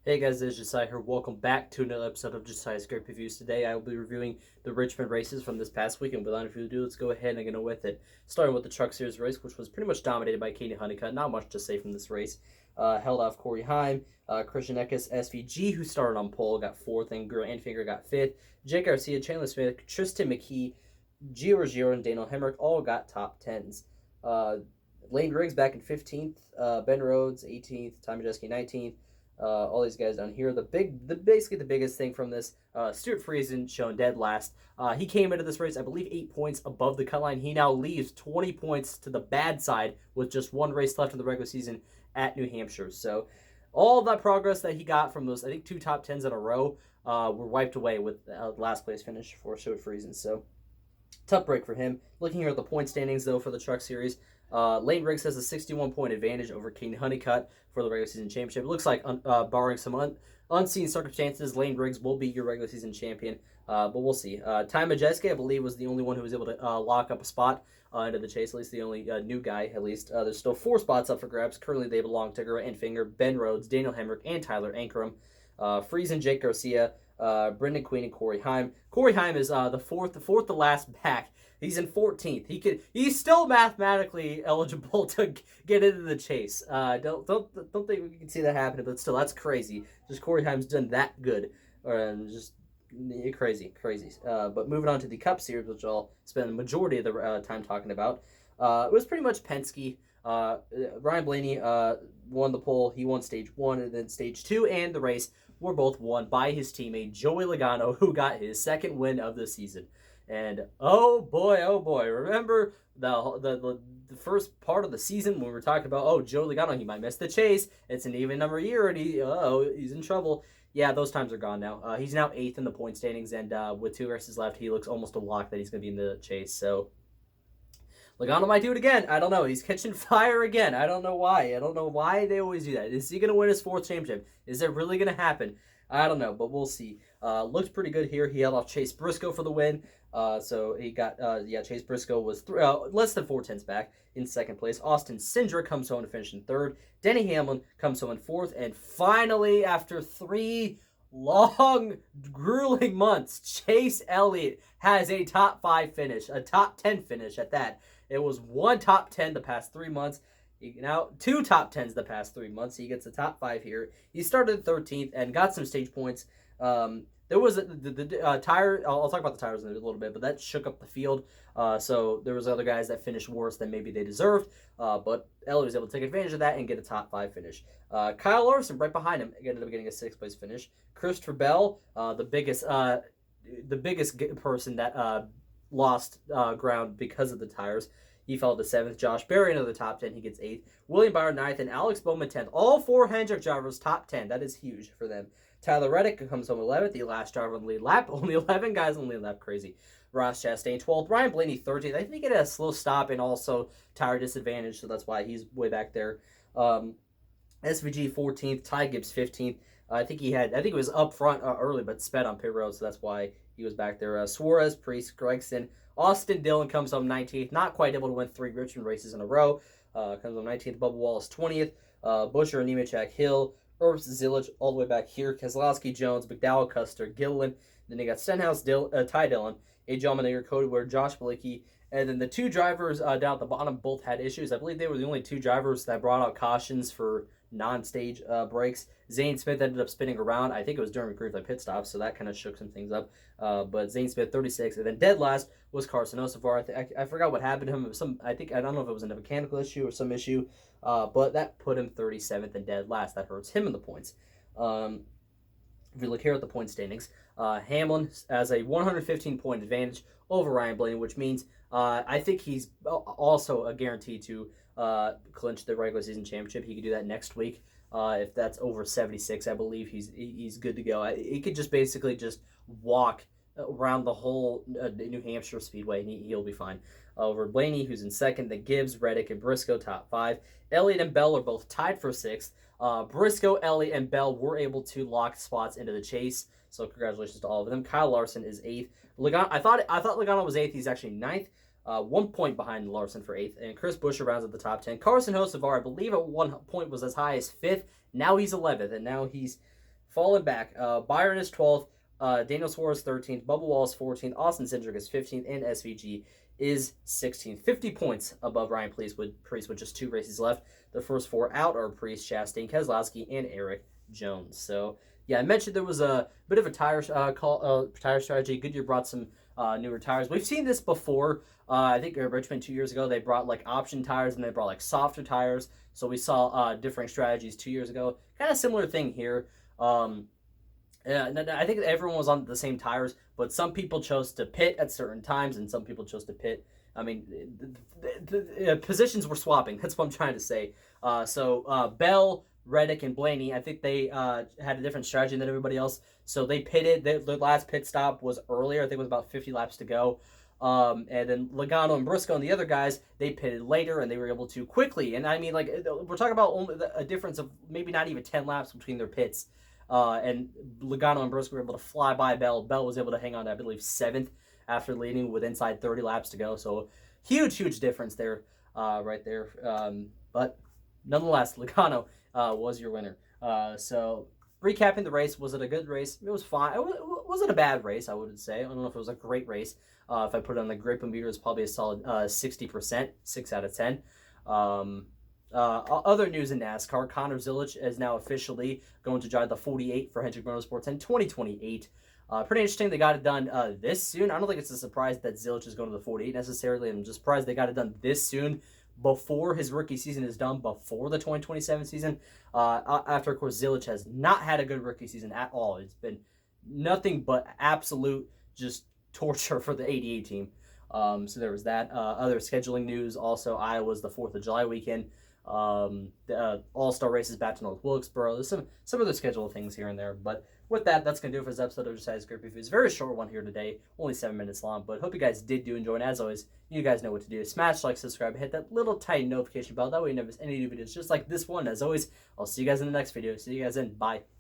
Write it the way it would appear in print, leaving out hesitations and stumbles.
Hey guys, this is Josiah here. Welcome back to another episode of Josiah's Grape Reviews. Today I will be reviewing the Richmond races from this past weekend. Without further ado, let's go ahead and get on with it. Starting with the Truck Series race, which was pretty much dominated by Katie Honeycutt. Not much to say from this race. Held off Corey Heim, Christian Eckes, SVG, who started on pole, got 4th, and Anfinger got 5th. Jake Garcia, Chandler Smith, Tristan McKee, Gio Ruggiero, and Daniel Hemrick all got top 10s. Lane Riggs back in 15th, Ben Rhodes 18th, Tommy Jeske 19th. All these guys down here. Basically the biggest thing from this, Stuart Friesen shown dead last. He came into this race, I believe, 8 points above the cut line. He now leaves 20 points to the bad side with just one race left in the regular season at New Hampshire. So all of that progress that he got from those, I think, 2 top 10s in a row were wiped away with the last place finish for Stuart Friesen. So tough break for him. Looking here at the point standings, though, for the Truck Series, Lane Riggs has a 61-point advantage over Katie Honeycutt for the regular season championship. It looks like, barring some unseen circumstances, Lane Riggs will be your regular season champion, but we'll see. Tommy Jeske, I believe, was the only one who was able to lock up a spot into the chase, at least the only new guy, at least. There's still 4 spots up for grabs. Currently, they belong to Grant Finger, Ben Rhodes, Daniel Hemrick, and Tyler Ankrum. Friesen, Jake Garcia, Brendan Queen, and Corey Heim. Corey Heim is the fourth to last back. He's in 14th. He's still mathematically eligible to get into the chase. Don't think we can see that happening, but still, that's crazy. Just Corey Heim's done that good, just crazy. But moving on to the Cup Series, which I'll spend the majority of the time talking about. It was pretty much Penske. Ryan Blaney won the pole. He won stage 1, and then stage 2 and the race were both won by his teammate Joey Logano, who got his 2nd win of the season. And oh boy, remember the first part of the season when we were talking about, oh, Joey Logano, he might miss the chase. It's an even number year, and he's in trouble. Yeah, those times are gone now. He's now 8th in the point standings, and with 2 races left, he looks almost a lock that he's going to be in the chase. So Logano might do it again. I don't know. He's catching fire again. I don't know why. I don't know why they always do that. Is he going to win his 4th championship? Is it really going to happen? I don't know, but we'll see. Looks pretty good here. He held off Chase Briscoe for the win. So he got, Chase Briscoe was less than 4 tenths back in 2nd place. Austin Cindric comes home to finish in 3rd. Denny Hamlin comes home in 4th. And finally, after 3 long, grueling months, Chase Elliott has a top 5 finish, a top 10 finish at that. It was 1 top 10 the past 3 months. Now 2 top 10s the past 3 months. He gets a top 5 here. He started 13th and got some stage points. There was the tire. I'll talk about the tires in a little bit, but that shook up the field. So there was other guys that finished worse than maybe they deserved. But Elliott was able to take advantage of that and get a top 5 finish. Kyle Larson right behind him ended up getting a 6th place finish. Christopher Bell, the biggest person that lost ground because of the tires. He fell to 7th. Josh Berry into the top 10. He gets 8th. William Byron 9th, and Alex Bowman 10th. All 4 Hendrick drivers top 10. That is huge for them. Tyler Reddick comes home 11th. The last driver on the lead lap. Only 11 guys on the lead lap. Crazy. Ross Chastain 12th. Ryan Blaney 13th. I think he had a slow stop and also tire disadvantage, so that's why he's way back there. SVG 14th. Ty Gibbs 15th. I think it was up front early, but sped on pit road, so that's why he was back there. Suarez, Priest, Gregson, Austin Dillon comes home 19th. Not quite able to win 3 Richmond races in a row. Comes home 19th. Bubba Wallace 20th. Busher, Nemechek, Hill, Herbst, Zillage all the way back here. Keselowski, Jones, McDowell, Custer, Gilliland. Then they got Stenhouse, Ty Dillon, A. Allmendinger, Cody Ware, Josh Bilicki. And then the 2 drivers down at the bottom both had issues. I believe they were the only 2 drivers that brought out cautions for non-stage breaks. Zane Smith ended up spinning around. I think it was during green flag pit stop, so that kind of shook some things up. But Zane Smith 36th, and then dead last was Carson Hocevar. I forgot what happened to him. I don't know if it was a mechanical issue or some issue, but that put him 37th and dead last. That hurts him in the points. If you look here at the point standings, Hamlin has a 115-point advantage over Ryan Blaney, which means I think he's also a guarantee to clinch the regular season championship. He could do that next week. If that's over 76, I believe he's good to go. He could just basically just walk around the whole New Hampshire Speedway, and he'll be fine. Over Blaney, who's in 2nd, then Gibbs, Reddick, and Briscoe, top 5. Elliott and Bell are both tied for 6th. Briscoe, Elliott, and Bell were able to lock spots into the chase, so congratulations to all of them. Kyle Larson is 8th. Logano, I thought Logano was 8th. He's actually 9th. 1 point behind Larson for 8th, and Chris Buescher rounds at the top 10. Carson Hocevar, I believe at one point was as high as 5th. Now he's 11th, and now he's falling back. Byron is 12th. Daniel Suarez 13th. Bubba Wallace 14th. Austin Cindric is 15th. And SVG is 16th. 50 points above Ryan Preece with just 2 races left. The first 4 out are Preece, Chastain, Keselowski, and Eric Jones. So, yeah, I mentioned there was a bit of a tire strategy. Goodyear brought some newer tires. We've seen this before. I think at Richmond 2 years ago, they brought like option tires and they brought like softer tires. So we saw differing strategies 2 years ago. Kind of similar thing here. I think everyone was on the same tires, but some people chose to pit at certain times and some people chose to pit. I mean, the positions were swapping. That's what I'm trying to say. Bell, Reddick, and Blaney, I think they had a different strategy than everybody else. So they pitted. The last pit stop was earlier. I think it was about 50 laps to go. And then Logano and Briscoe and the other guys, they pitted later and they were able to quickly. And I mean, like, we're talking about only a difference of maybe not even 10 laps between their pits. And Logano and Briscoe were able to fly by Bell. Bell was able to hang on to, I believe, 7th after leading with inside 30 laps to go. So huge difference there, right there. But nonetheless, Logano was your winner. So recapping the race, was it a good race? It was fine. It wasn't a bad race, I would say. I don't know if it was a great race. If I put it on the Grape meter, it's probably a solid 60%, 6 out of 10. Other news in NASCAR, Connor Zilisch is now officially going to drive the 48 for Hendrick Motorsports in 2028. Pretty interesting they got it done this soon. I don't think it's a surprise that Zilisch is going to the 48 necessarily. I'm just surprised they got it done this soon before his rookie season is done, before the 2027 season. After, of course, Zilisch has not had a good rookie season at all. It's been nothing but absolute just torture for the 88 team. So there was that. Other scheduling news, also Iowa's the 4th of July weekend. The All-Star races back to North Wilkesboro. There's some other schedule things here and there. But with that, that's going to do it for this episode of Josiah's Grape Reviews. Very short one here today, only 7 minutes long. But hope you guys did enjoy. And as always, you guys know what to do. Smash like, subscribe, hit that little tiny notification bell. That way you never miss any new videos just like this one. As always, I'll see you guys in the next video. See you guys then. Bye.